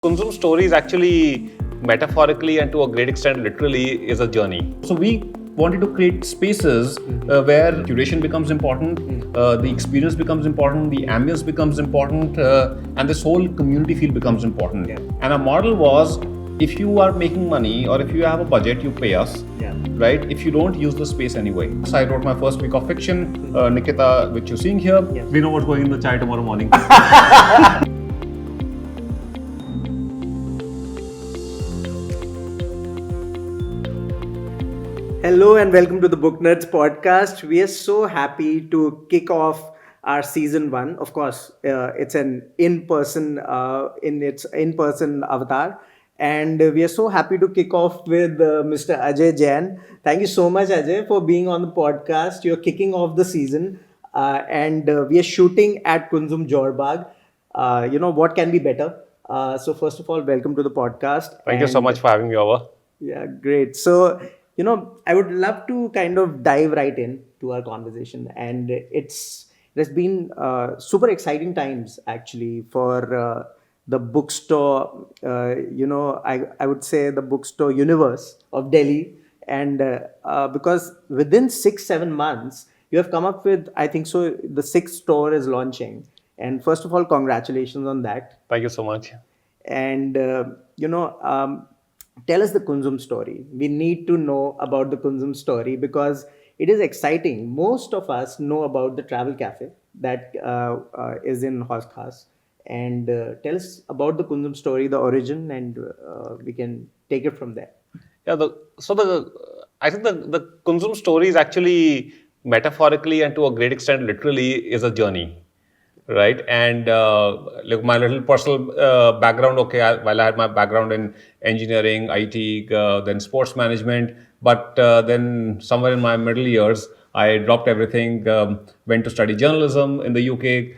Kunzum Story is actually metaphorically and to a great extent literally is a journey. So we wanted to create spaces where curation becomes important, the experience becomes important, the ambience becomes important, and this whole community feel becomes important. Yeah. And our model was, if you are making money or if you have a budget, you pay us. Yeah. Right? If you don't, use the space anyway. So I wrote my first week of fiction, Nikita, which you're seeing here. Yes. We know what's going in the chai tomorrow morning. Hello and welcome to the Booknerds podcast. We are so happy to kick off our season 1. Of course, it's an in-person avatar, and we are so happy to kick off with Mr. Ajay Jain. Thank you so much, Ajay, for being on the podcast. You're kicking off the season, and we are shooting at Kunzum Jorbag. What can be better? So first of all, welcome to the podcast. Thank you so much for having me over. Yeah, great. So, I would love to kind of dive right in to our conversation, and it has been super exciting times actually for the bookstore. I would say the bookstore universe of Delhi, and because within 6-7 months you have come up with, I think so, the 6th store is launching, and first of all, congratulations on that. Thank you so much. And tell us the Kunzum story. We need to know about the Kunzum story because it is exciting. Most of us know about the travel cafe that is in Horse Khas. And tell us about the Kunzum story, the origin, and we can take it from there. Yeah, I think the Kunzum story is actually metaphorically and to a great extent literally is a journey. Right, and like my little personal background. Okay, while I had my background in engineering, IT, then sports management, but then somewhere in my middle years, I dropped everything, went to study journalism in the UK,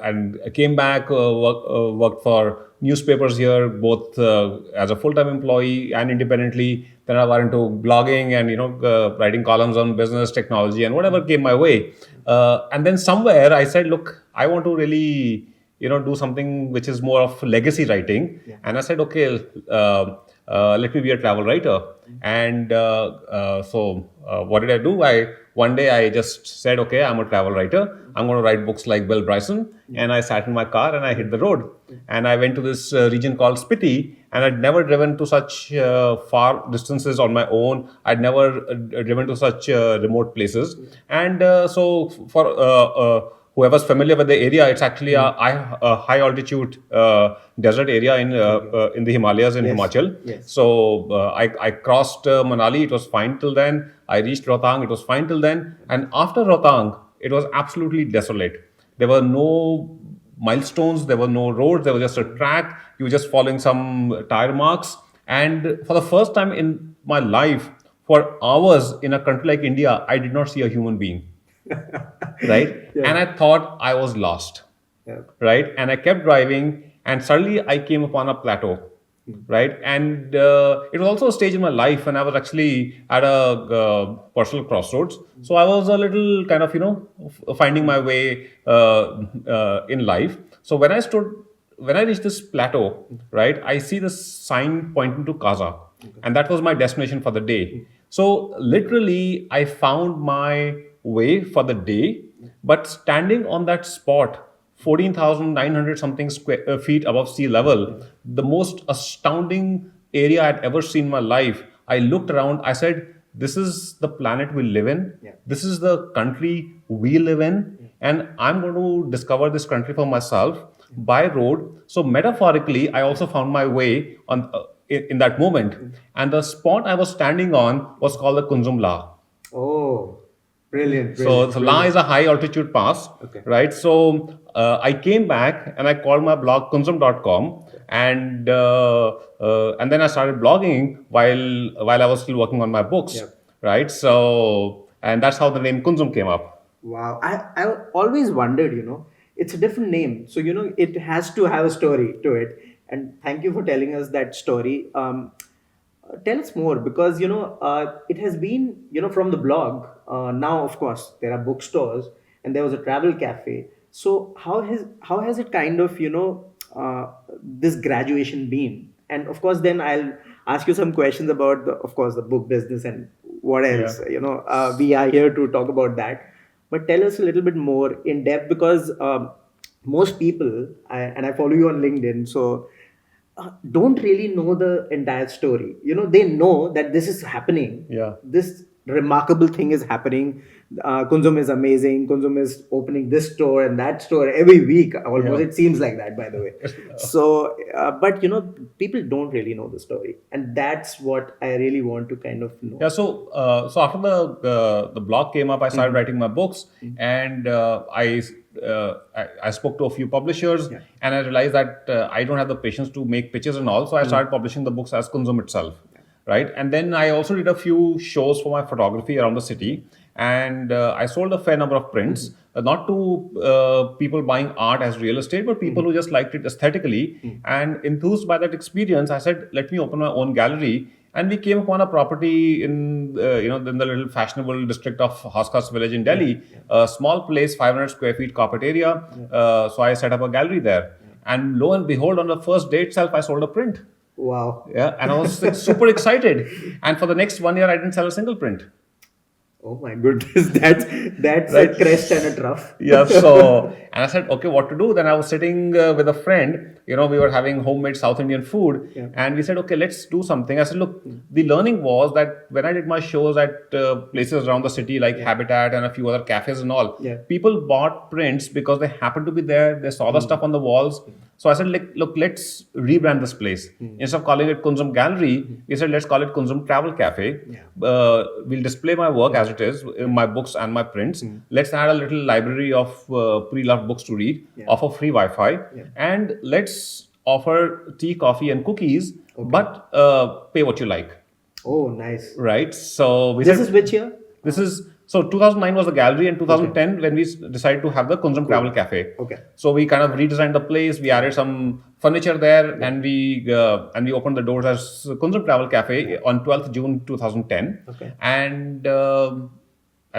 and came back, worked for newspapers here, both as a full-time employee and independently. Then I got into blogging and writing columns on business, technology, and whatever came my way. And then somewhere I said, look, I want to really do something which is more of legacy writing. Yeah. And I said, okay, let me be a travel writer. And so what did I do? One day I just said, okay, I'm a travel writer. I'm going to write books like Bill Bryson. And I sat in my car and I hit the road. And I went to this region called Spiti. And I'd never driven to such far distances on my own. I'd never driven to such remote places. And so for whoever's familiar with the area, it's actually a high altitude desert area in the Himalayas in Yes. Himachal. Yes. So I crossed Manali. It was fine till then. I reached Rohtang. It was fine till then. And after Rohtang, it was absolutely desolate. There were no milestones. There were no roads. There was just a track. You were just following some tire marks. And for the first time in my life, for hours in a country like India, I did not see a human being. Right? Yeah. And I thought I was lost. Yeah. Right? And I kept driving, and suddenly I came upon a plateau. Right? And it was also a stage in my life when I was actually at a personal crossroads. So I was a little kind of, finding my way in life. So when I reached this plateau, right, I see this sign pointing to Kaza. And that was my destination for the day. So literally, I found my way for the day, but standing on that spot, 14,900 something feet above sea level, the most astounding area I'd ever seen in my life. I looked around, I said, this is the planet we live in. Yeah. This is the country we live in. And I'm going to discover this country for myself by road. So metaphorically, I also found my way on in that moment. And the spot I was standing on was called the Kunzum La. Oh, brilliant. So La is a high altitude pass, Okay. right? So I came back and I called my blog kunzoom.com, and then I started blogging while I was still working on my books, Yep. right? So, and that's how the name Kunzum came up. Wow. I always wondered, it's a different name. So, it has to have a story to it. And thank you for telling us that story. Tell us more because, it has been, from the blog. Now, of course, there are bookstores and there was a travel cafe. So how has it kind of, this graduation been? And of course, then I'll ask you some questions about of course, the book business and what else. Yeah. We are here to talk about that. But tell us a little bit more in depth because most people, and I follow you on LinkedIn, so don't really know the entire story. They know that this is happening. Yeah. This remarkable thing is happening. Kunzum is amazing. Kunzum is opening this store and that store every week. Almost, Yeah. it seems like that, by the way. So, but people don't really know the story, and that's what I really want to kind of know. Yeah, so after the blog came up, I started writing my books, and I spoke to a few publishers, Yeah. and I realized that I don't have the patience to make pitches and all, so I started publishing the books as Kunzum itself, right? And then I also did a few shows for my photography around the city, and I sold a fair number of prints, not to people buying art as real estate, but people who just liked it aesthetically. And enthused by that experience, I said, let me open my own gallery. And we came upon a property in the little fashionable district of Haskas village in Delhi, a small place, 500 square feet carpet area. So I set up a gallery there. And lo and behold, on the first day itself, I sold a print. Wow. Yeah, and I was like, super excited. And for the next 1 year, I didn't sell a single print. Oh my goodness, that's Right. a crest and a trough. Yeah, so, and I said, okay, what to do? Then I was sitting with a friend, we were having homemade South Indian food, Yeah. and we said, okay, let's do something. I said, look, the learning was that when I did my shows at places around the city like Habitat and a few other cafes and all, Yeah. people bought prints because they happened to be there, they saw the stuff on the walls. So I said, look, let's rebrand this place. Instead of calling it Kunzum Gallery, we said, let's call it Kunzum Travel Cafe. We'll display my work as it is, my books and my prints. Let's add a little library of pre-loved books to read, offer free Wi-Fi, and let's offer tea, coffee, and cookies, but pay what you like. Oh, nice. Right? So we This said, is which year? this is so 2009 was the gallery, and 2010 when we decided to have the Kunzum Travel Cafe. Okay. So we kind of redesigned the place. We added some furniture there, and we opened the doors as Kunzum Travel Cafe on 12th June 2010. Okay. And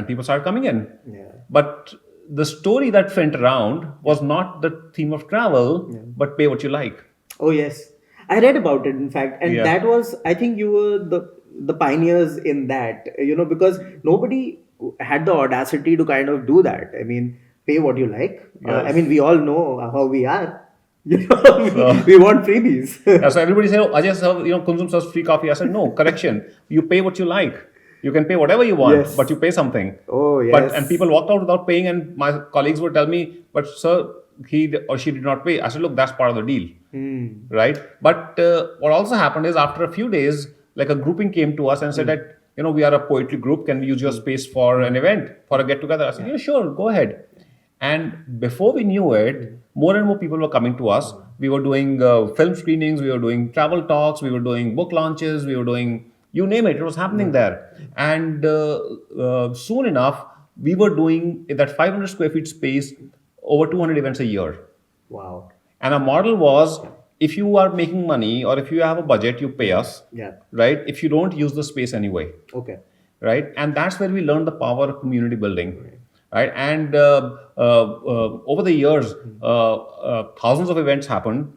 people started coming in. Yeah. But the story that went around was not the theme of travel, but pay what you like. Oh yes, I read about it in fact, and Yeah. that was, I think you were the pioneers in that. Because nobody had the audacity to kind of do that. I mean, pay what you like. Yes. I mean, we all know how we are. We want freebies. Yeah, so everybody said, oh, Ajay, Kunzum serves free coffee. I said, no, correction. You pay what you like. You can pay whatever you want, Yes. but you pay something. Oh, yes. And people walked out without paying, and my colleagues would tell me, but sir, he or she did not pay. I said, look, that's part of the deal. Right? But what also happened is after a few days, like a grouping came to us and said that, we are a poetry group. Can we use your space for an event, for a get together? I said, yeah, sure, go ahead. And before we knew it, more and more people were coming to us. We were doing film screenings, we were doing travel talks, we were doing book launches, we were doing, you name it, it was happening there. And soon enough, we were doing in that 500 square feet space over 200 events a year. Wow. And our model was, if you are making money or if you have a budget, you pay us, Yeah. right? If you don't, use the space anyway, Okay. right? And that's where we learned the power of community building, right? And over the years, thousands of events happened,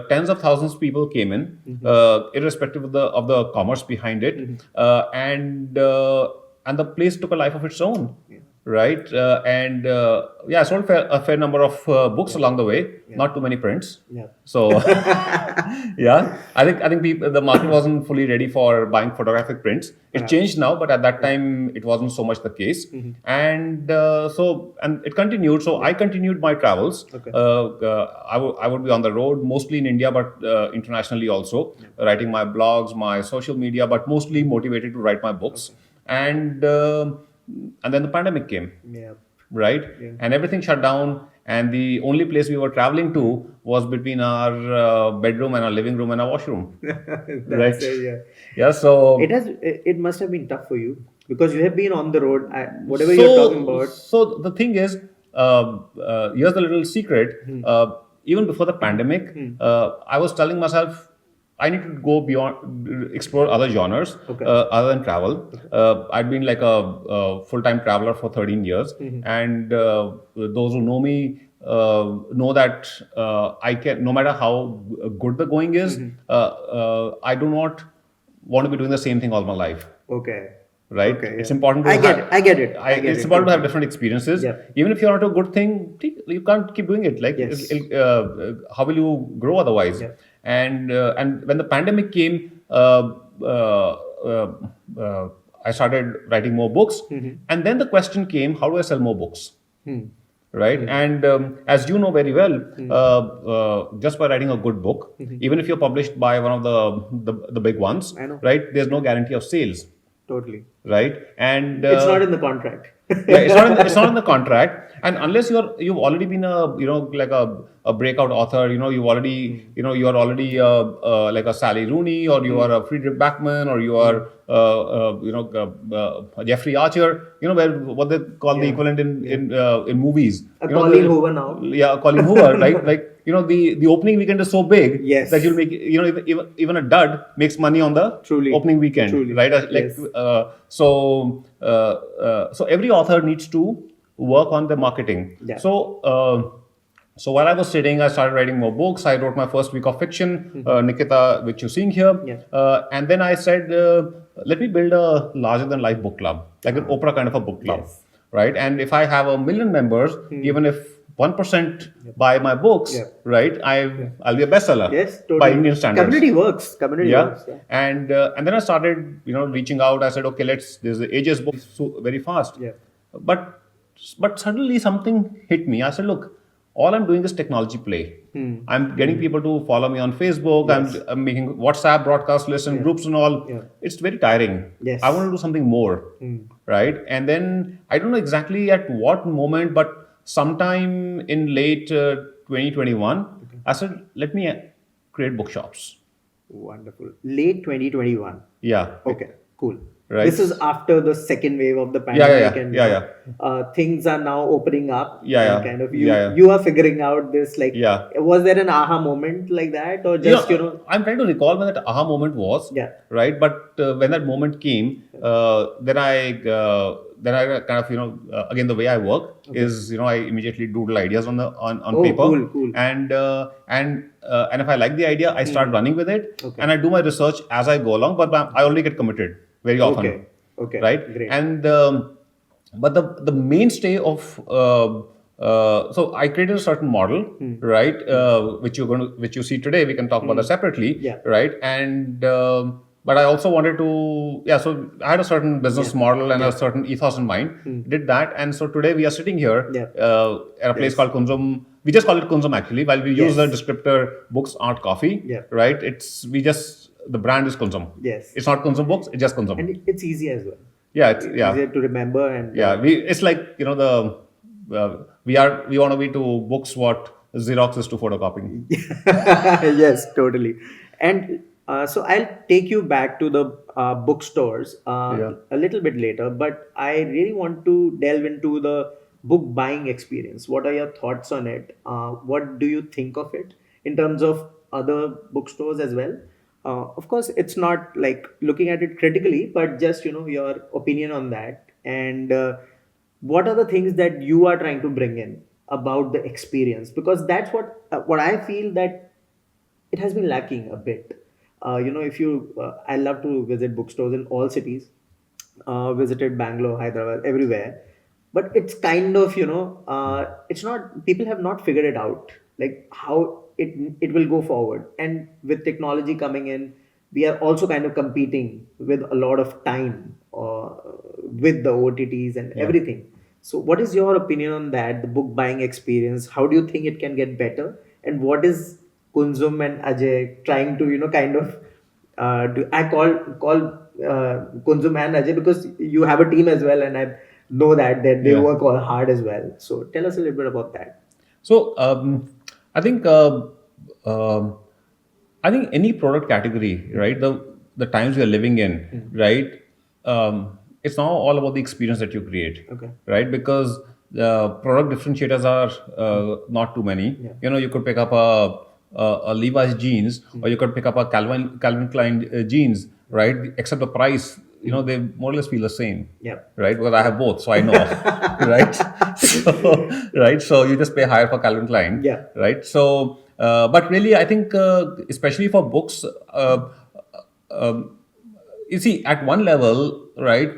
tens of thousands of people came in, irrespective of the commerce behind it, and the place took a life of its own. Right, I sold a fair number of books along the way. Not too many prints. Yeah. So, yeah, I think the market wasn't fully ready for buying photographic prints. It changed now, but at that time it wasn't so much the case. And it continued. So I continued my travels. Okay. I would be on the road, mostly in India, but internationally also, writing my blogs, my social media, but mostly motivated to write my books. And then the pandemic came, Yeah. right? And everything shut down. And the only place we were traveling to was between our bedroom and our living room and our washroom. Right? Yeah. Yeah. So It must have been tough for you because you have been on the road. Whatever you're talking about. So the thing is, here's the little secret. Even before the pandemic, I was telling myself, I need to go beyond, explore other genres other than travel. I've been like a full-time traveler for 13 years, and those who know me know that I can, no matter how good the going is, I do not want to be doing the same thing all my life. Okay. Right? Okay, It's yeah. important to I get it. I get it. I get it's it. important to have different experiences. Yeah. Even if you're not a good thing, you can't keep doing it. Like, Yes. how will you grow otherwise? Yeah. And when the pandemic came, I started writing more books, and then the question came: how do I sell more books? Right? And as you know very well, just by writing a good book, even if you're published by one of the big ones, I know. right? There's no guarantee of sales, Totally. right? And It's not in the contract. yeah, it's not in the contract, and unless you've already been like a breakout author, you've already you are already like a Sally Rooney, or you are a Friedrich Bachman, or you are Jeffrey Archer, where what they call the equivalent in movies, Colleen Hoover now. yeah, Colleen Hoover, right? Like, the opening weekend is so big, Yes. that you'll make, even a dud makes money on the Truly. opening weekend, Truly. right? Like, Yes. so every author needs to work on the marketing. Yeah. So while I was studying, I started writing more books. I wrote my first week of fiction, Nikita, which you're seeing here. Yeah. And then I said, let me build a larger than life book club, like an Oprah kind of a book club, Yes. right? And if I have 1 million members, even if 1% buy my books, right, I'll be a bestseller. Yes, totally. By Indian standards. Community works. Community works. Yeah. And then I started, reaching out. I said, okay, there's the Ages book so very fast. Yeah. But suddenly something hit me. I said, look, all I'm doing is technology play. I'm getting people to follow me on Facebook. Yes. I'm making WhatsApp broadcast lists and groups and all. Yeah. It's very tiring. Yes. I want to do something more, right? And then I don't know exactly at what moment, but sometime in late 2021, I said, let me create bookshops. Wonderful. Late 2021. Yeah. Okay, cool. Right. This is after the second wave of the pandemic, and things are now opening up. Yeah, and kind of yeah. you are figuring out this. Like, Yeah. was there an aha moment like that, or just I'm trying to recall when that aha moment was. Yeah. Right. But when that moment came, then I kind of again, the way I work is I immediately doodle ideas on paper. Cool. And if I like the idea, I start running with it, and I do my research as I go along. But I already get committed very often. Okay. Right. Great. And but the mainstay of so I created a certain model, right, which you see today. We can talk about that separately, Yeah. right? And but I also wanted to, so I had a certain business model and a certain ethos in mind. Did that, and so today we are sitting here at a place called Kunzum. We just call it Kunzum actually, while we use the descriptor books, art, coffee. Yeah. Right. The brand is Kunzum. Yes. It's not Kunzum Books. It's just Kunzum. And it's easy as well. Yeah. It's easier to remember, and It's like we want to be to books what Xerox is to photocopying. Yes, totally. And so I'll take you back to the bookstores a little bit later, but I really want to delve into the book buying experience. What are your thoughts on it? What do you think of it in terms of other bookstores as well? Of course, it's not like looking at it critically, but just your opinion on that, and what are the things that you are trying to bring in about the experience, because that's what I feel that it has been lacking a bit. If you I love to visit bookstores in all cities, visited Bangalore, Hyderabad, everywhere, but it's kind of it's not, people have not figured it out, like how it will go forward. And with technology coming in, we are also kind of competing with a lot of time with the OTTs and everything. So what is your opinion on that, the book buying experience? How do you think it can get better, and what is Kunzum and Ajay trying to kind of I call Kunzum and Ajay because you have a team as well, and I know that they work all hard as well. So tell us a little bit about that. So I think any product category, right? The times we are living in, right? It's now all about the experience that you create, right? Because product differentiators are not too many. You could pick up a Levi's jeans, or you could pick up a Calvin Klein jeans, right? Except the price they more or less feel the same. Yeah. Right, because I have both, so I know. Right. So right, so you just pay higher for Calvin Klein. Yeah. Right. So but really, I think especially for books, you see, at one level, right,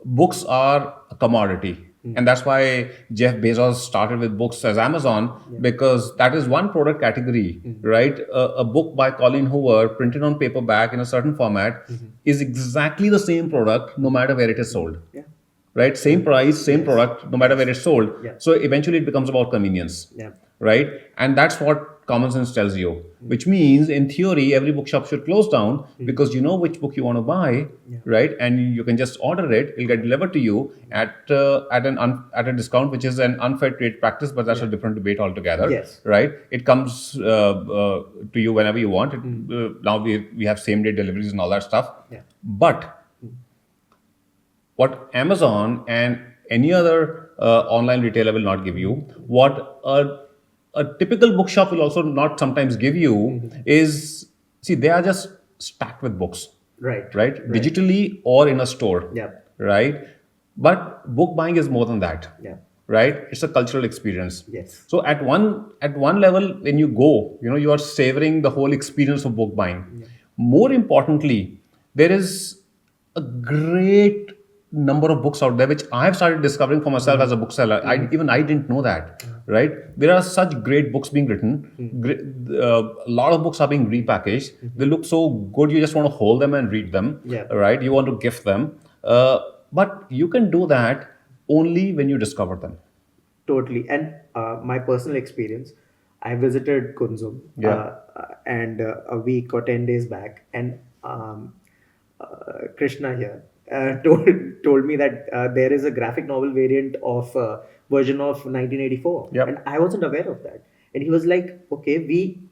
books are a commodity. And that's why Jeff Bezos started with books as Amazon, because that is one product category, right? A book by Colin Hoover printed on paperback in a certain format is exactly the same product no matter where it is sold. Yeah. Right? Same price, same Yes. product, no matter where it's sold. Yeah. So eventually it becomes about convenience. Yeah. Right? And that's what common sense tells you, which means in theory, every bookshop should close down because you know which book you want to buy, right? And you can just order it, it'll get delivered to you at a discount, which is an unfair trade practice, but that's a different debate altogether. Yes. Right? It comes to you whenever you want. Now we have same day deliveries and all that stuff. Yeah. But what Amazon and any other online retailer will not give you, what a typical bookshop will also not sometimes give you is, see, they are just stacked with books, Right. digitally or in a store. Yeah. Right? But book buying is more than that. Yeah. Right? It's a cultural experience. Yes. So at one level, when you go, you are savoring the whole experience of book buying. More importantly, there is a great number of books out there which I have started discovering for myself as a bookseller. I didn't know that. Right? There are such great books being written. A lot of books are being repackaged. They look so good. You just want to hold them and read them. Yeah. Right? You want to gift them. But you can do that only when you discover them. Totally. And my personal experience, I visited Kunzum and a week or 10 days back, and Krishna here told me that there is a graphic novel variant of version of 1984, Yep. and I wasn't aware of that. And he was like, "Okay,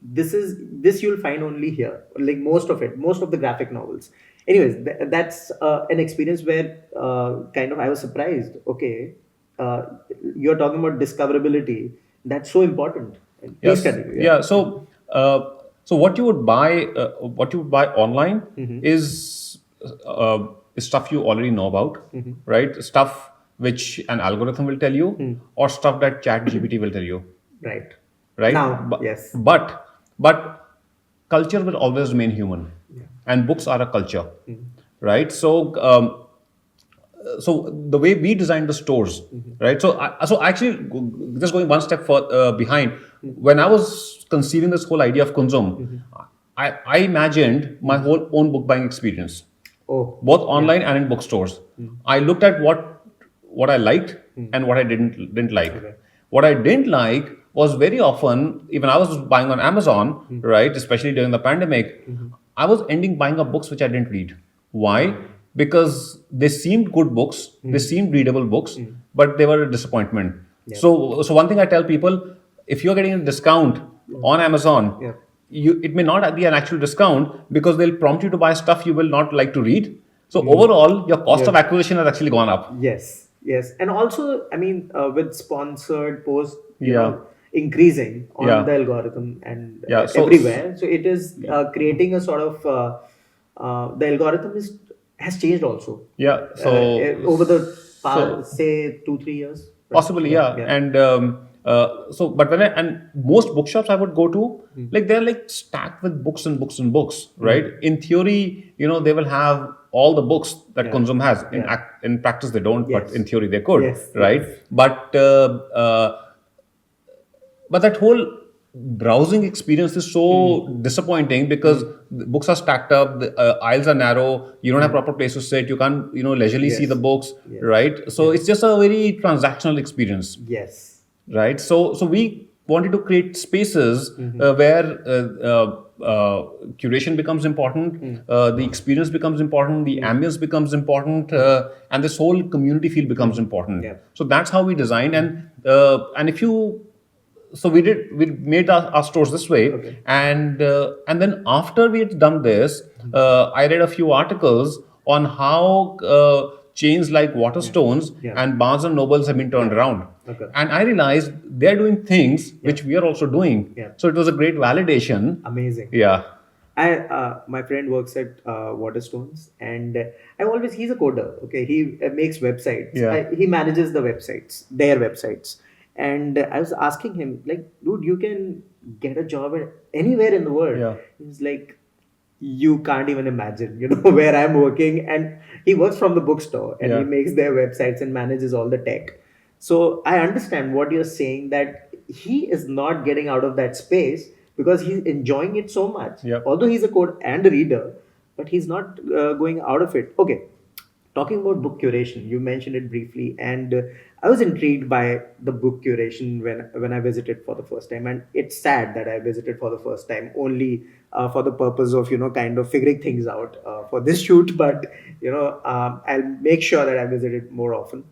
this you'll find only here. Like most of the graphic novels." Anyways, that's an experience where kind of I was surprised. Okay, you're talking about discoverability. That's so important. And please continue. Yeah. So what you would buy, online is stuff you already know about, right? Stuff which an algorithm will tell you, or stuff that Chat GPT will tell you, Right. right? Now, yes. But culture will always remain human, and books are a culture, right? So the way we designed the stores, right? So actually, just going one step behind, when I was conceiving this whole idea of Kunzoom, I imagined my whole own book buying experience, both online and in bookstores. I looked at what I liked and what I didn't like. Okay. What I didn't like was very often, even I was buying on Amazon, right? Especially during the pandemic, I was ending buying up books which I didn't read. Why? Because they seemed good books, they seemed readable books, but they were a disappointment. Yeah. So one thing I tell people, if you're getting a discount on Amazon, it may not be an actual discount because they'll prompt you to buy stuff you will not like to read. So overall, your cost of acquisition has actually gone up. Yes, and also, I mean, with sponsored posts, Yeah. increasing on Yeah. the algorithm and So- everywhere. So it is creating a sort of the algorithm has changed also. Yeah. So Over the past, say 2-3 years. possibly, yeah. And but and most bookshops I would go to, like they're like stacked with books and books and books, right? In theory, they will have all the books that Kunzum has. In practice, they don't, but Yes. in theory, they could, Yes, right? But that whole browsing experience is so disappointing because the books are stacked up, the aisles are narrow, you don't have proper place to sit, you can't leisurely see the books, right? So it's just a very transactional experience. Yes. Right. So we wanted to create spaces where curation becomes important, the experience becomes important, the ambience becomes important, and this whole community feel becomes important. Yeah. So that's how we designed, and if you. So we made our stores this way, and then after we had done this, I read a few articles on how chains like Waterstones and Barnes and Nobles have been turned around, and I realized they're doing things which we are also doing. So it was a great validation. Amazing. Yeah. My friend works at Waterstones, and he's a coder. Okay, he makes websites. Yeah. He manages the websites, their websites. And I was asking him, like, dude, you can get a job anywhere in the world. Yeah. He's like, you can't even imagine, where I'm working. And he works from the bookstore, and he Yeah. makes their websites and manages all the tech. So I understand what you're saying, that he is not getting out of that space because he's enjoying it so much. Yep. Although he's a code and a reader, but he's not going out of it. Okay, talking about book curation, you mentioned it briefly, and I was intrigued by the book curation when I visited for the first time. And it's sad that I visited for the first time only for the purpose of kind of figuring things out for this shoot. But I'll make sure that I visit it more often.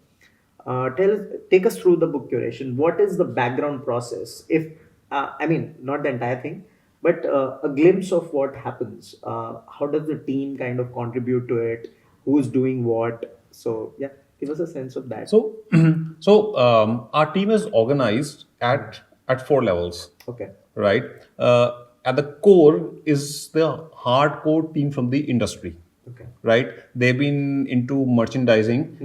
Take us through the book curation. What is the background process? If I mean, not the entire thing, but a glimpse of what happens. How does the team kind of contribute to it? Who's doing what? So yeah, give us a sense of that. So, our team is organized at 4 levels, Okay. right? At the core is the hardcore team from the industry, Okay. right? They've been into merchandising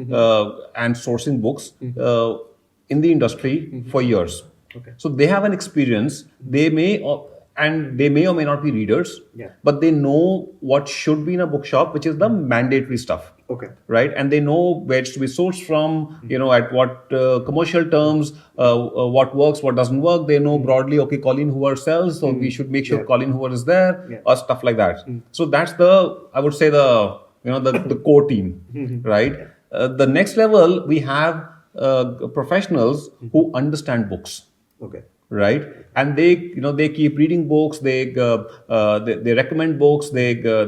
and sourcing books in the industry for years. Okay. So they have an experience. They may or may not be readers, Yeah. but they know what should be in a bookshop, which is the mandatory stuff. Okay. Right, and they know where it's to be sourced from, at what commercial terms, what works, what doesn't work. They know broadly, okay, Colleen Hoover sells, so we should make sure Yeah. Colleen Hoover is there, Yeah. or stuff like that. So that's I would say the core team, right? The next level, we have professionals who understand books, Okay. right? And they keep reading books. They recommend books. They go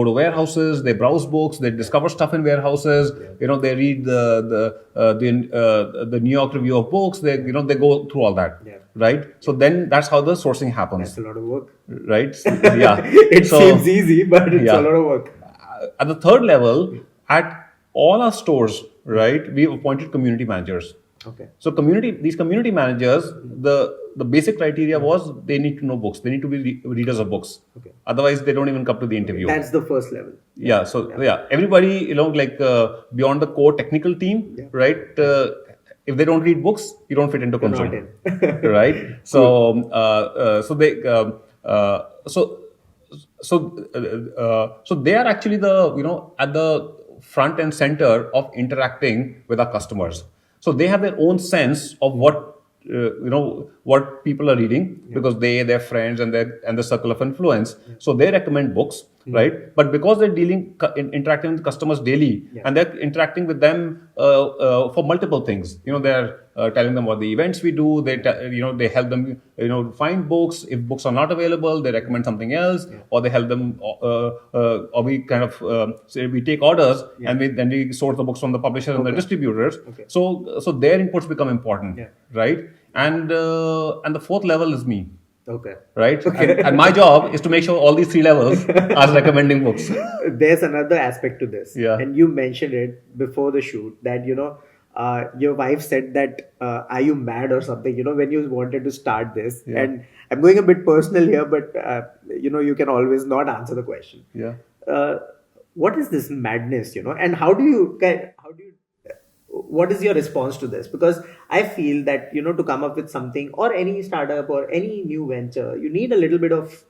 to warehouses. They browse books. They discover stuff in warehouses. They read the New York Review of Books. They go through all that, Yeah. right? So then that's how the sourcing happens, That's a lot of work. right? Yeah. It seems easy, but it's Yeah. a lot of work. At the third level, at all our stores, right, we've appointed community managers. Okay. So these community managers, the basic criteria was they need to know books. They need to be readers of books. Okay. Otherwise, they don't even come to the interview. That's the first level. Yeah. So everybody, beyond the core technical team, right? If they don't read books, you don't fit into You're not Kunzoom, in. right? So, so they are actually at the front and center of interacting with our customers. So they have their own sense of what people are reading because their friends and the circle of influence. So they recommend books, right? But because they're interacting with customers daily, and they're interacting with them for multiple things. They're telling them what the events we do. They help them find books. If books are not available, they recommend something else, or they help them, or we kind of say we take orders and then we source the books from the publishers and the distributors. Okay. So their inputs become important, right? And the fourth level is me. Okay. Right? And my job is to make sure all these 3 levels are recommending books. There's another aspect to this. Yeah. And you mentioned it before the shoot that, your wife said that, are you mad or something, when you wanted to start this? Yeah. And I'm going a bit personal here, but, you can always not answer the question. Yeah. What is this madness, and what is your response to this? Because I feel that, to come up with something or any startup or any new venture, you need a little bit of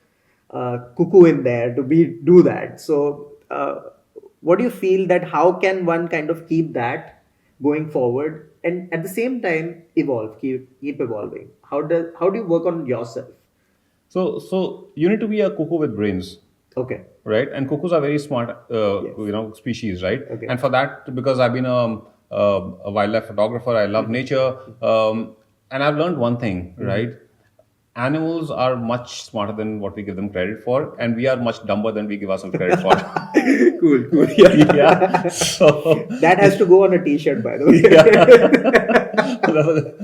cuckoo in there to do that. So what do you feel that how can one kind of keep that going forward and at the same time keep evolving? How do you work on yourself? So you need to be a cuckoo with brains. Okay. Right? And cuckoos are very smart, species, right? Okay. And for that, because I've been a wildlife photographer, I love nature, and I've learned one thing, right? Animals are much smarter than what we give them credit for, and we are much dumber than we give ourselves credit for. Cool. Yeah. Yeah. So That has to go on a t-shirt, by the way. that's a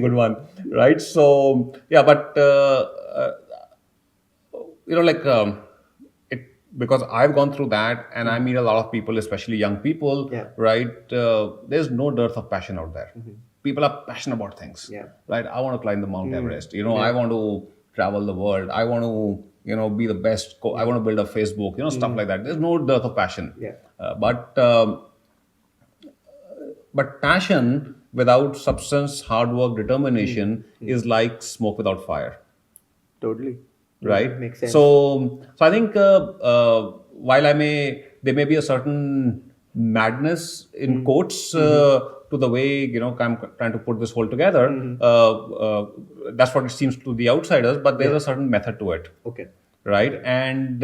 good one, right? So but because I've gone through that, and I meet a lot of people, especially young people, right? There's no dearth of passion out there. People are passionate about things, right? I want to climb the Mount Everest. I want to travel the world. I want to, be the best. I want to build a Facebook, stuff like that. There's no dearth of passion. Yeah. But passion without substance, hard work, determination is like smoke without fire, Totally. right? Makes sense. So I think while there may be a certain madness in quotes to the way I'm trying to put this whole together. That's what it seems to the outsiders, but there's a certain method to it. Okay. Right, and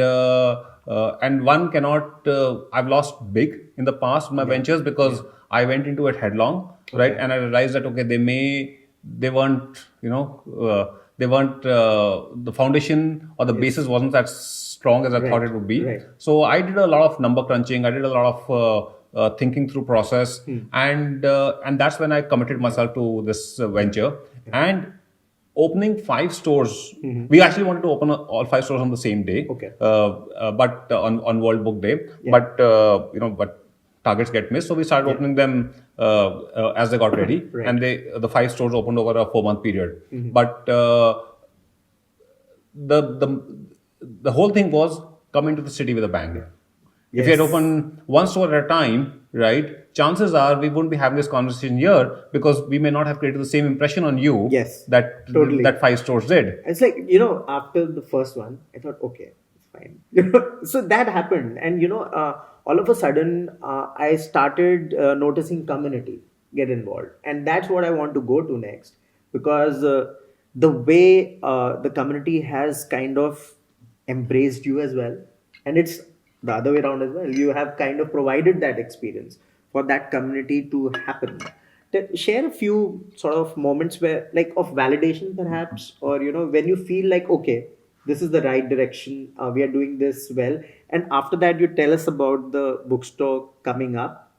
one cannot. I've lost big in the past in my ventures because I went into it headlong, right, and I realized that they weren't, the foundation or the basis wasn't as strong as I thought it would be. Right. So I did a lot of number crunching. I did a lot of thinking through process, and that's when I committed myself to this venture. And opening 5 stores, we actually wanted to open all 5 stores on the same day. Okay. But on World Book Day, but targets get missed, so we started opening them as they got ready, and the 5 stores opened over a 4-month period. But the whole thing was come into the city with a bang. If you had opened 1 store at a time, right, chances are we wouldn't be having this conversation here because we may not have created the same impression on you that totally. that 5 stores did. It's like, after the first one, I thought, okay, it's fine. So that happened. And, all of a sudden, I started noticing community get involved. And that's what I want to go to next. Because the way the community has kind of embraced you as well. And it's the other way around as well. You have kind of provided that experience for that community to happen. Share a few sort of moments where, like, of validation perhaps, or when you feel like, okay, this is the right direction, we are doing this well. And after that, you tell us about the bookstore coming up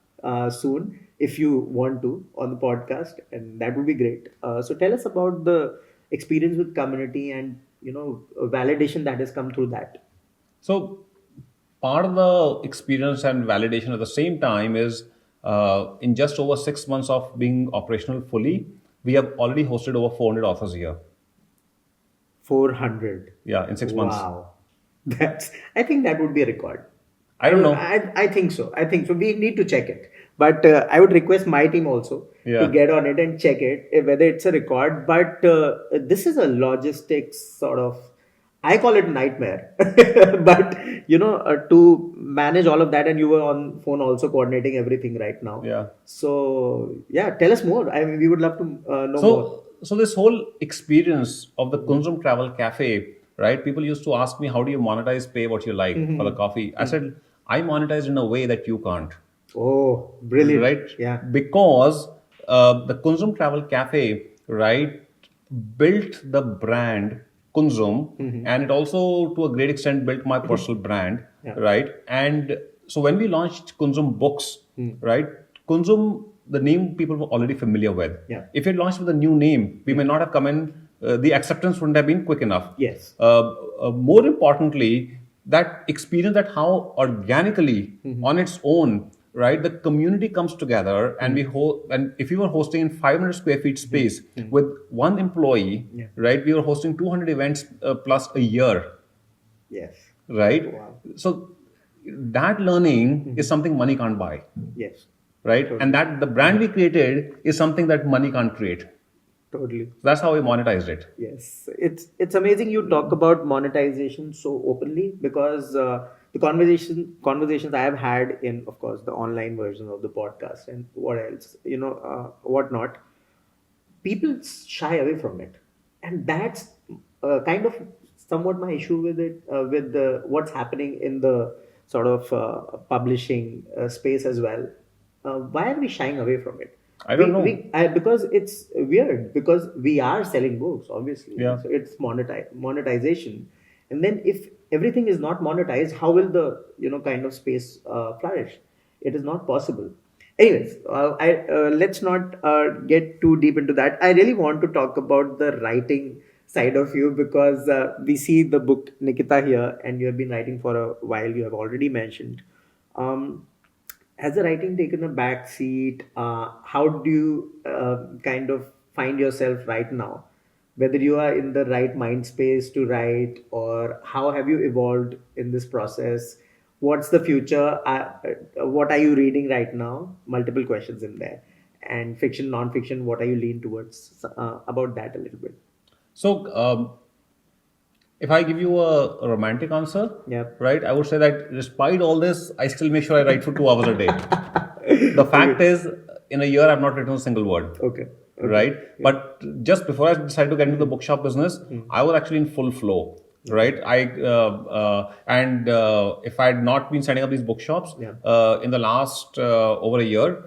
soon, if you want to, on the podcast, and that would be great. So tell us about the experience with community and validation that has come through that. So part of the experience and validation at the same time is in just over 6 months of being operational fully, we have already hosted over 400 authors a year. 400. Yeah, in 6 months. Wow. I think that would be a record. I don't know. I think so. We need to check it. But I would request my team also to get on it and check it, whether it's a record. But this is a logistics sort of, I call it nightmare. But, to manage all of that, and you were on phone also coordinating everything right now. Yeah. So, tell us more. I mean, we would love to know more. So this whole experience of the Kunzum Travel Cafe, right? People used to ask me, how do you monetize, pay what you like for the coffee? I said, I monetize in a way that you can't. Oh, brilliant. Right? Yeah. Because the Kunzum Travel Cafe, right, built the brand Kunzum, and it also, to a great extent, built my personal brand, right? And so when we launched Kunzum Books, right, Kunzum, the name people were already familiar with. Yeah. If it launched with a new name, we may not have come in, the acceptance wouldn't have been quick enough. Yes. More importantly, that experience, that how organically on its own, right, the community comes together, and and if you were hosting in 500 square feet space with one employee, right, we were hosting 200 events plus a year. Yes. Right. Wow. So that learning is something money can't buy. Yes. Right. Totally. And that the brand we created is something that money can't create. Totally. That's how we monetized it. Yes, it's amazing you talk about monetization so openly, because the conversations I have had in, of course, the online version of the podcast and what else, whatnot, people shy away from it, and that's kind of somewhat my issue with it, with what's happening in the sort of publishing space as well. Why are we shying away from it? I don't know. Because it's weird, because we are selling books, obviously. Yeah. So it's monetization. And then if everything is not monetized, how will the, kind of space flourish? It is not possible. Anyways, let's not get too deep into that. I really want to talk about the writing side of you, because we see the book Nikita here, and you have been writing for a while, you have already mentioned. Has the writing taken a back seat? How do you kind of find yourself right now? whether you are in the right mind space to write, or how have you evolved in this process? What's the future? What are you reading right now? Multiple questions in there. And fiction, non-fiction, what are you lean towards? About that a little bit. So, if I give you a romantic answer, Yep. right, I would say that despite all this, I still make sure I write for 2 hours a day. The fact is, in a year, I've not written a single word. Okay. Right? But just before I decided to get into the bookshop business, I was actually in full flow. Right? If I had not been setting up these bookshops in the last over a year,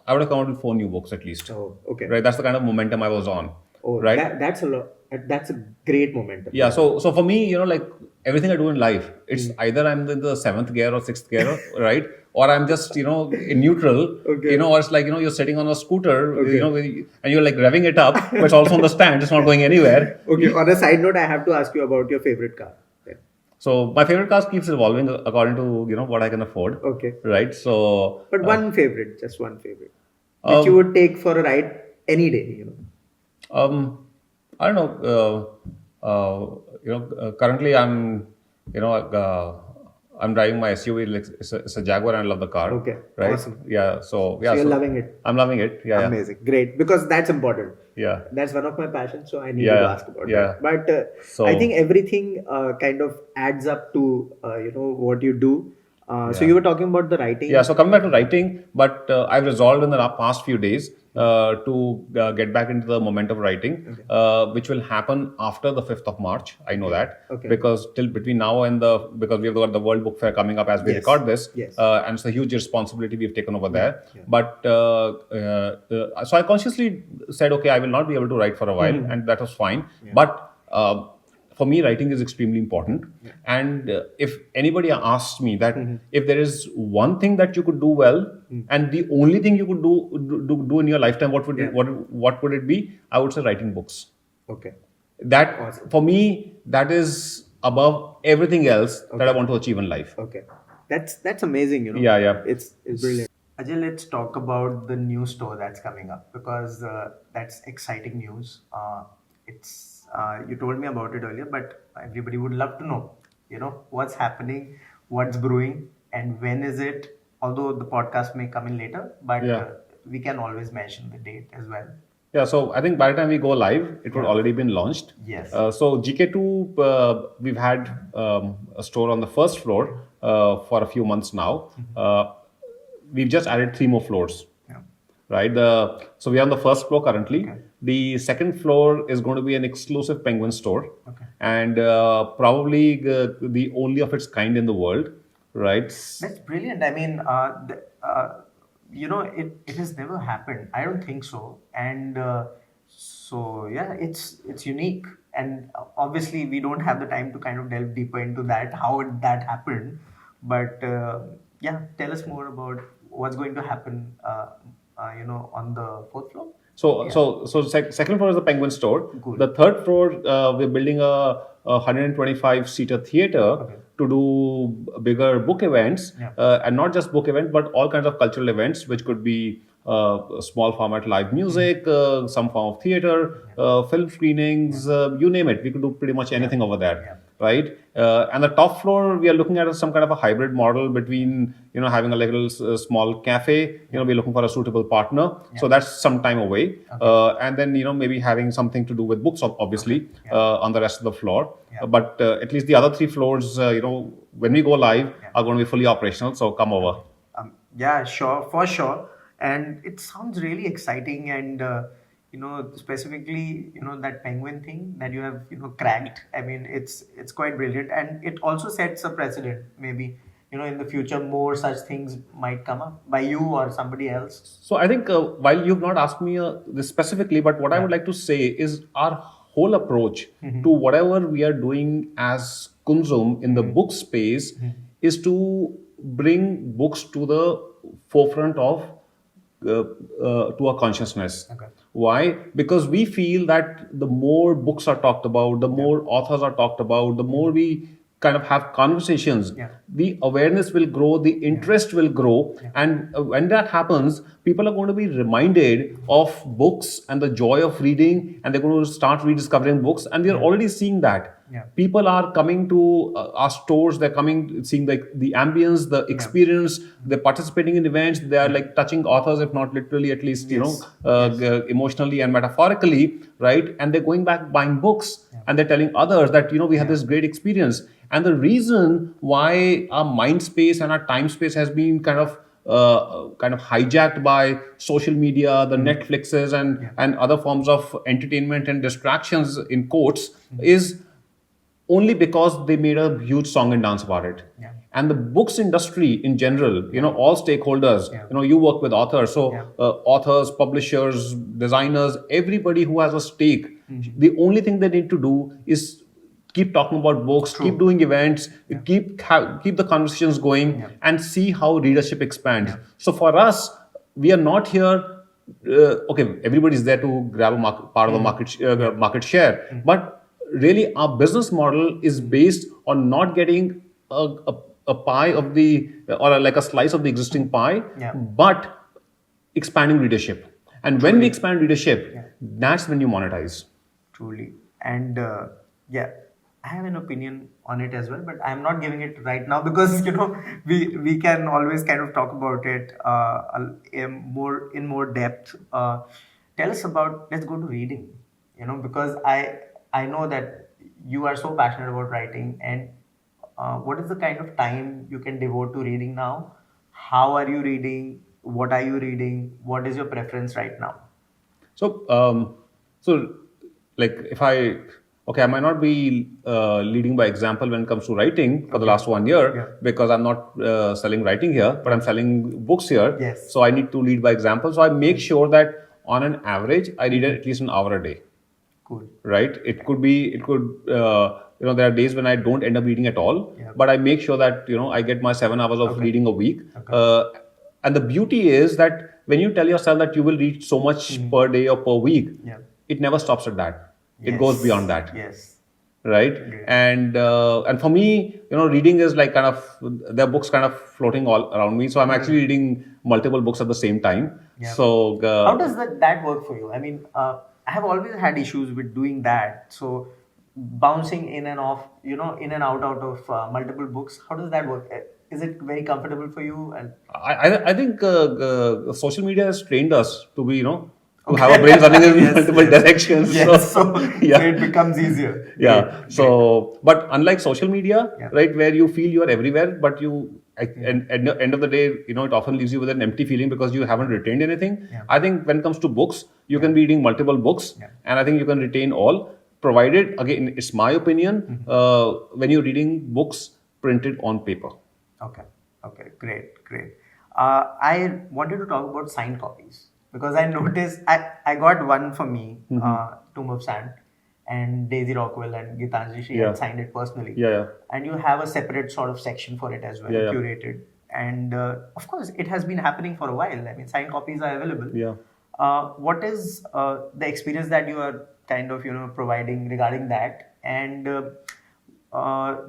I would have come out with 4 new books at least. Oh, okay. Right? That's the kind of momentum I was on. Oh, right? that's a lot. That's a great momentum. Yeah. So for me, like everything I do in life, it's either I'm in the 7th gear or 6th gear, right? Or I'm just, in neutral, Okay. or it's like, you're sitting on a scooter, and you're like revving it up, but it's also on the stand, it's not going anywhere. Okay. On a side note, I have to ask you about your favorite car. Yeah. So my favorite car keeps evolving according to, what I can afford. Okay. Right. So. But one favorite, just one favorite, which you would take for a ride any day, I don't know. Currently I'm driving my SUV. Like, it's a Jaguar, and I love the car. Okay, right? awesome. Yeah. So yeah. So you're loving it. I'm loving it. Yeah. Amazing, great, because that's important. Yeah. That's one of my passions, so I need to ask about that. But So- I think everything kind of adds up to what you do. So you were talking about the writing. Yeah, so coming back to writing, but I've resolved in the past few days to get back into the moment of writing, which will happen after the 5th of March. I know that. Okay. Because till between now and because we've got the World Book Fair coming up as we Yes. record this, Yes. and it's a huge responsibility we've taken over there. But so I consciously said, okay, I will not be able to write for a while, and that was fine. But for me, writing is extremely important. And if anybody asks me that if there is one thing that you could do well, and the only thing you could do in your lifetime, what would it be? I would say writing books. Okay. That for me, that is above everything else that I want to achieve in life. Okay. That's amazing, Yeah. It's brilliant. Ajay, let's talk about the new store that's coming up, because that's exciting news. You told me about it earlier, but everybody would love to know, what's happening, what's brewing, and when is it? Although the podcast may come in later, but we can always mention the date as well. Yeah, so I think by the time we go live, it would already been launched. Yes. So GK2, we've had a store on the first floor for a few months now. We've just added 3 more floors. Right. So we are on the first floor currently. Okay. The second floor is going to be an exclusive penguin store, and probably the only of its kind in the world. Right. That's brilliant. I mean, it has never happened. I don't think so. And so yeah, it's unique. And obviously, we don't have the time to kind of delve deeper into that, how that happened. But tell us more about what's going to happen. On the 4th floor. So second floor is the penguin store. Cool. The third floor, we're building a 125-seater theater to do bigger book events, and not just book events, but all kinds of cultural events, which could be small format live music, some form of theater, film screenings, you name it. We could do pretty much anything over there. Right. And the top floor, we are looking at some kind of a hybrid model between, having a little small cafe, we're looking for a suitable partner. So that's some time away. And then, maybe having something to do with books, obviously, on the rest of the floor. But at least the other 3 floors, when we go live, are going to be fully operational. So come over. Yeah, sure, for sure. And it sounds really exciting, and specifically, that penguin thing that you have, cracked. I mean, it's quite brilliant, and it also sets a precedent. Maybe, in the future, more such things might come up by you or somebody else. So I think while you've not asked me this specifically, but what I would like to say is our whole approach to whatever we are doing as Kunzoom in the book space is to bring books to the forefront of to our consciousness. Why? Because we feel that the more books are talked about, the more authors are talked about, the more we kind of have conversations, the awareness will grow, the interest will grow, and when that happens, people are going to be reminded of books and the joy of reading, and they're going to start rediscovering books, and we are already seeing that. People are coming to our stores, they're coming, seeing the ambience, the experience, they're participating in events, they are like touching authors, if not literally, at least, emotionally and metaphorically, right? And they're going back buying books, and they're telling others that, we had this great experience. And the reason why our mind space and our time space has been kind of hijacked by social media, the Netflixes and other forms of entertainment and distractions in quotes is only because they made a huge song and dance about it. And the books industry in general, all stakeholders, you work with authors, so authors, publishers, designers, everybody who has a stake, the only thing they need to do is keep talking about books, keep doing events, keep the conversations going, and see how readership expands. So for us, we are not here. Okay, everybody's there to grab a part of the market share, but really our business model is based on not getting a pie of the, or like a slice of the existing pie, but expanding readership. And when we expand readership, that's when you monetize. Truly. And I have an opinion on it as well, but I'm not giving it right now because we can always kind of talk about it in more depth. Tell us about, let's go to reading, because I know that you are so passionate about writing, and what is the kind of time you can devote to reading now? How are you reading? What are you reading? What is your preference right now? So, like if I might not be leading by example when it comes to writing for the last 1 year, because I'm not selling writing here, but I'm selling books here. Yes. So I need to lead by example. So I make sure that on an average, I read at least an hour a day. Cool. Right? It could, there are days when I don't end up reading at all, but I make sure that, I get my 7 hours of reading a week. And the beauty is that when you tell yourself that you will read so much per day or per week, it never stops at that. It goes beyond that. Yes. Right? And for me, reading is like kind of, there are books kind of floating all around me. So I'm actually reading multiple books at the same time. So how does that work for you? I mean, I have always had issues with doing that. So bouncing in and off, in and out of multiple books. How does that work? Is it very comfortable for you? And I think social media has trained us to be, to have a brain running in multiple directions. Yes, so it becomes easier. So, but unlike social media, right, where you feel you are everywhere, but you, at the end of the day, it often leaves you with an empty feeling because you haven't retained anything. I think when it comes to books, you can be reading multiple books, and I think you can retain all, provided, again, it's my opinion, when you're reading books printed on paper. Okay, great. I wanted to talk about signed copies. Because I noticed, I got one for me, Tomb of Sand, and Daisy Rockwell and Gitanjali, she had signed it personally. And you have a separate sort of section for it as well, curated. And of course, it has been happening for a while. I mean, signed copies are available. What is the experience that you are kind of, providing regarding that? And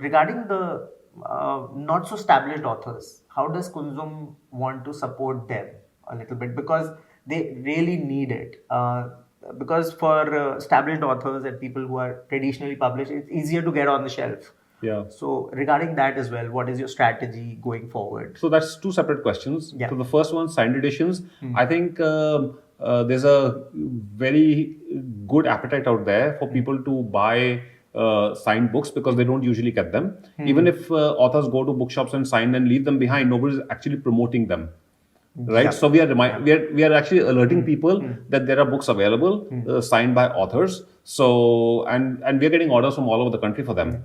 regarding the not so established authors, how does Kunzoom want to support them a little bit? Because they really need it. Because for established authors and people who are traditionally published, it's easier to get on the shelf. So regarding that as well, what is your strategy going forward? So that's two separate questions. So the first one, signed editions. I think there's a very good appetite out there for people to buy signed books because they don't usually get them. Even if authors go to bookshops and sign and leave them behind, nobody's actually promoting them. Right, so we are actually alerting people that there are books available signed by authors. So and we are getting orders from all over the country for them.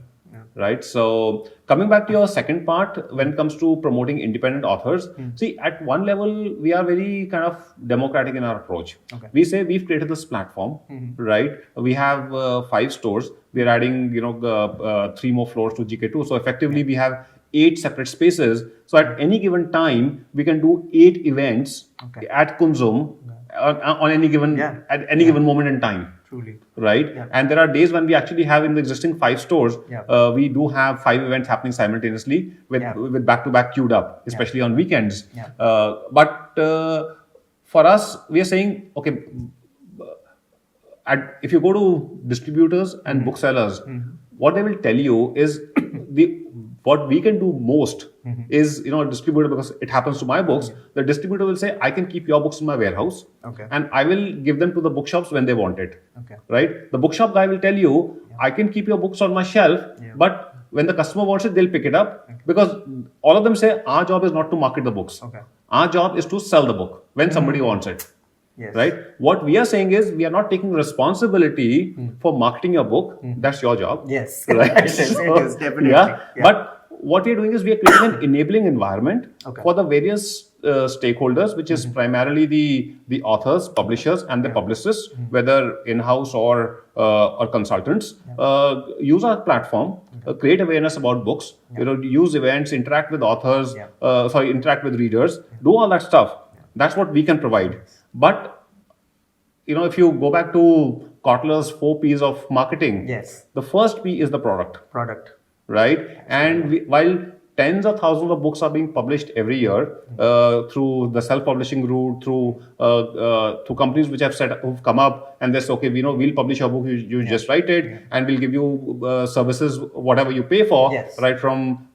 Right, so coming back to your second part, when it comes to promoting independent authors, see, at one level we are very kind of democratic in our approach. We say we've created this platform, right? We have 5 stores. We are adding 3 more floors to GK2. So effectively we have 8 separate spaces. So at any given time, we can do 8 events at Kunzoom on any given at any given moment in time. Truly. Right? Yeah. And there are days when we actually have in the existing 5 stores, Yeah. we do have 5 events happening simultaneously with back-to-back queued up, especially on weekends. Yeah. But for us, we are saying, okay, if you go to distributors and booksellers, what they will tell you is what we can do most is, a distributor, because it happens to my books, the distributor will say, I can keep your books in my warehouse, Okay. and I will give them to the bookshops when they want it. Okay. Right? The bookshop guy will tell you, I can keep your books on my shelf, but when the customer wants it, they'll pick it up, because all of them say, our job is not to market the books. Okay. Our job is to sell the book when somebody wants it. Yes. Right? What we are saying is, we are not taking responsibility for marketing your book. That's your job. Yes. Right? It is definitely. Yeah. But what we are doing is, we are creating an enabling environment for the various stakeholders, which is primarily the authors, publishers, and the publicists, whether in-house or consultants. Use our platform, create awareness about books. Use events, interact with authors. Interact with readers. Do all that stuff. That's what we can provide. But if you go back to Kotler's 4 P's of marketing, the first P is the product. Right? And while tens of thousands of books are being published every year through the self-publishing route, through companies who've come up and they say, okay, we'll publish your book, you just write it, and we'll give you services, whatever you pay for, right from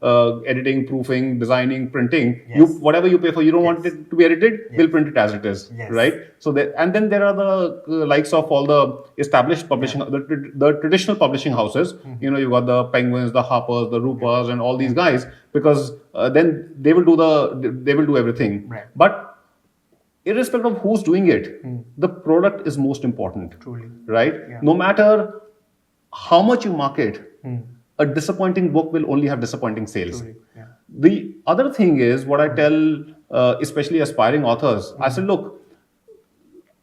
editing, proofing, designing, printing. Whatever you pay for, you don't want it to be edited, we'll print it as it is, right? So and then there are the likes of all the established publishing, the traditional publishing houses. You've got the Penguins, the Harpers, the Rupas, and all these guys, because then they will do everything. Right. But irrespective of who's doing it, the product is most important. Truly. Right? Yeah. No matter how much you market, a disappointing book will only have disappointing sales. Truly. Yeah. The other thing is, what I tell especially aspiring authors, I said, look,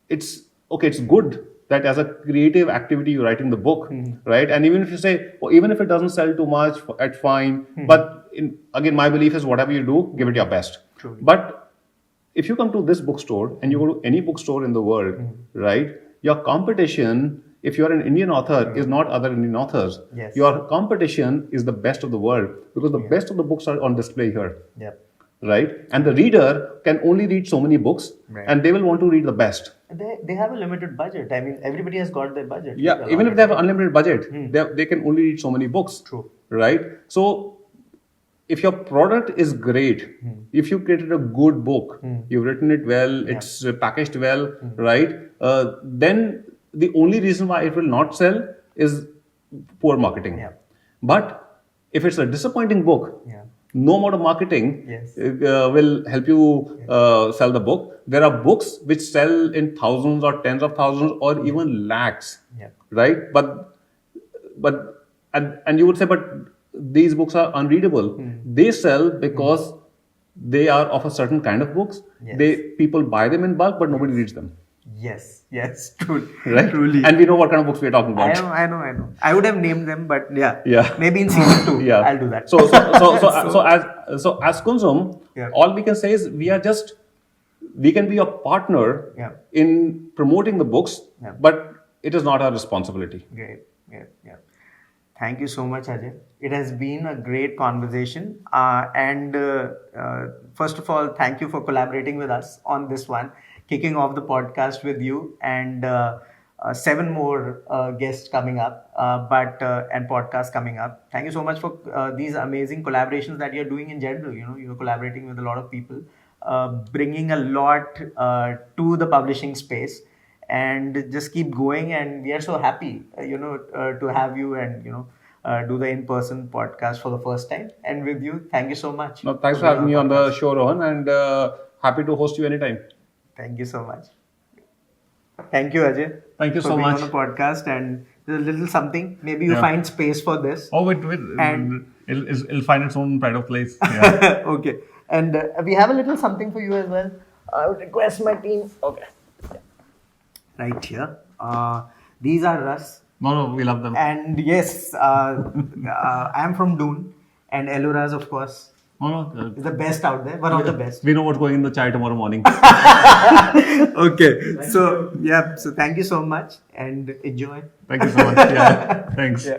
it's good that as a creative activity you're writing the book, right? And even if you say, even if it doesn't sell too much, at fine. But again, my belief is, whatever you do, give it your best. Truly. But if you come to this bookstore and you go to any bookstore in the world, right, your competition, if you're an Indian author, is not other Indian authors. Yes. Your competition is the best of the world, because the best of the books are on display here. Yep. Right? And the reader can only read so many books, and they will want to read the best. They have a limited budget. I mean, everybody has got their budget. Yeah, even if they have an unlimited budget, they can only read so many books. True. Right? So, if your product is great, if you created a good book, you've written it well, it's packaged well, right? Then the only reason why it will not sell is poor marketing. Yeah. But if it's a disappointing book, no amount of marketing will help you sell the book. There are books which sell in thousands or tens of thousands or even lakhs, right? But you would say, but these books are unreadable. They sell because they are of a certain kind of books. People buy them in bulk, but nobody reads them. Yes, truly. Right? Truly. And we know what kind of books we are talking about. I know. I would have named them, but yeah. maybe in season 2, I'll do that. So as Kunzoom, all we can say is, we can be a partner in promoting the books, but it is not our responsibility. Great. Yeah. Thank you so much, Ajay. It has been a great conversation. And first of all, thank you for collaborating with us on this one, kicking off the podcast with you, and 7 more guests coming up, and podcasts coming up. Thank you so much for these amazing collaborations that you're doing in general. You're collaborating with a lot of people, bringing a lot to the publishing space. And just keep going, and we are so happy, to have you and do the in-person podcast for the first time. And with you, thank you so much. No, thanks for having me on the show, Rohan, and happy to host you anytime. Thank you so much. Thank you, Ajay. Thank you so much for being on the podcast. And there's a little something. Maybe you find space for this. Oh, wait. And it'll find its own pride of place. Yeah. Okay. And we have a little something for you as well. I would request my team. Okay. Right here. These are us. No, we love them. And yes, I'm from Doon, and Elora's, of course, Oh, no, It's the best out there. One of the best. we know what's going in the chai tomorrow morning. Okay. So, yeah. So, thank you so much and enjoy. Thank you so much. Yeah, thanks. Yeah.